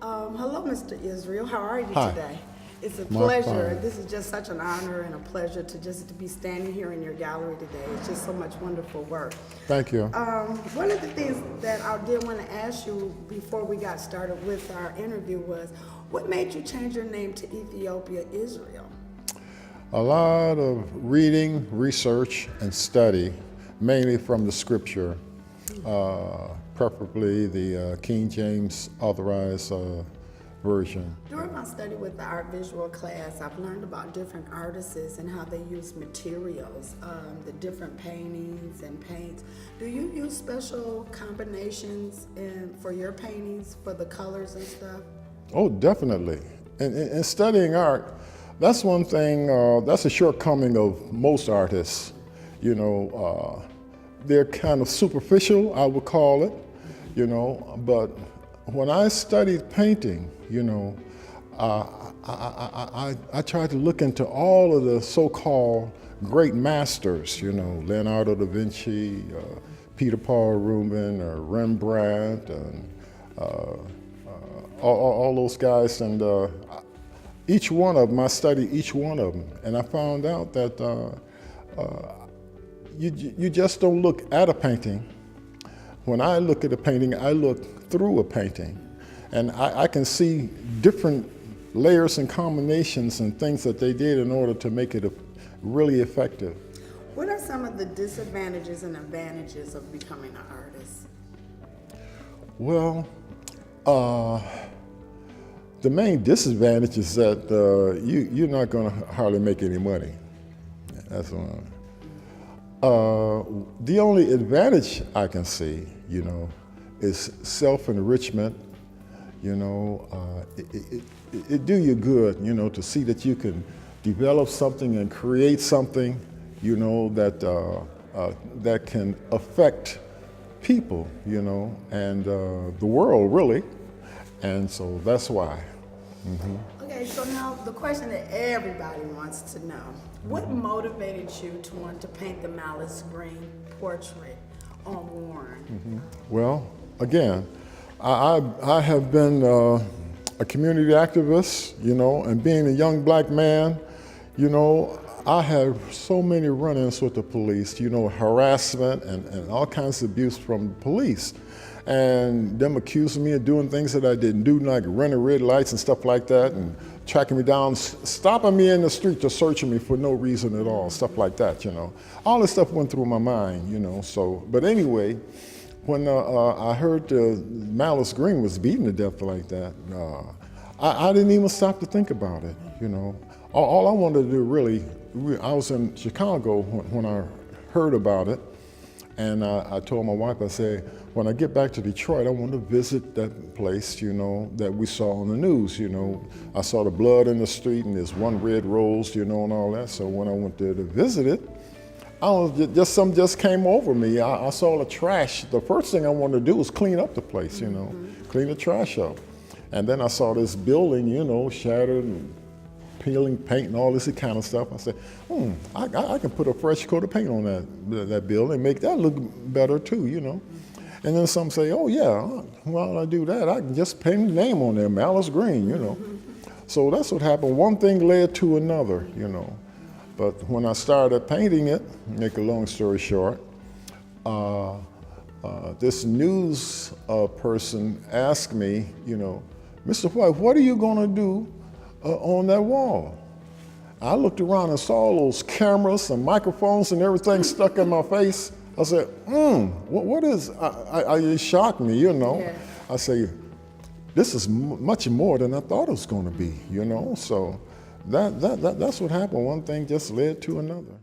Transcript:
Hello, Mr. Israel. How are you Hi. today? It's a My pleasure. fine. This is just such an honor and a pleasure to be standing here in your gallery today. It's just so much wonderful work. Thank you. One of the things that I did want to ask you before we got started with our interview was, what made you change your name to Ethiopia Israel? A lot of reading, research, and study, mainly from the scripture, preferably the King James Authorized Version. During my study with the art visual class, I've learned about different artists and how they use materials, the different paintings and paints. Do you use special combinations for your paintings, for the colors and stuff? Oh, definitely. In studying art, that's one thing, that's a shortcoming of most artists. You know, they're kind of superficial, I would call it, you know, but when I studied painting, you know, I tried to look into all of the so-called great masters, you know, Leonardo da Vinci, Peter Paul Rubens, or Rembrandt, and all those guys, and each one of them, I studied each one of them, and I found out that you just don't look at a painting. When I look at a painting, I look through a painting, and I can see different layers and combinations and things that they did in order to make it really effective. What are some of the disadvantages and advantages of becoming an artist? Well, the main disadvantage is that you're not going to hardly make any money. That's one. The only advantage I can see, you know, is self-enrichment. You know, it do you good, you know, to see that you can develop something and create something, you know, that that can affect people, you know, and the world really, and so that's why. Mm-hmm. Okay, so now the question that everybody wants to know, what motivated you to want to paint the Malice Green portrait on Warren? Mm-hmm. Well, again, I have been a community activist, you know, and being a young black man, you know, I have so many run-ins with the police, you know, harassment and all kinds of abuse from the police. And them accusing me of doing things that I didn't do, like running red lights and stuff like that, and tracking me down, stopping me in the street, just searching me for no reason at all, stuff like that, you know. All this stuff went through my mind, you know, so, but anyway, when I heard Malice Green was beaten to death like that, I didn't even stop to think about it, you know. All I wanted to do really, I was in Chicago when I heard about it, and I told my wife, I said, when I get back to Detroit, I want to visit that place, you know, that we saw on the news, you know. I saw the blood in the street and there's one red rose, you know, and all that. So when I went there to visit it, something just came over me. I saw the trash. The first thing I wanted to do was clean up the place, you know, clean the trash up. And then I saw this building, you know, shattered and peeling paint and all this kind of stuff. I said, I can put a fresh coat of paint on that building and make that look better too, you know. And then some say, oh yeah, why don't I do that? I can just paint the name on there, Malice Green, you know. So that's what happened. One thing led to another, you know. But when I started painting it, make a long story short, this news person asked me, you know, Mr. White, what are you gonna do on that wall? I looked around and saw all those cameras and microphones and everything stuck in my face. I said, what is, it shocked me, you know. Yeah. I say, this is much more than I thought it was gonna be, you know. So that's what happened. One thing just led to another.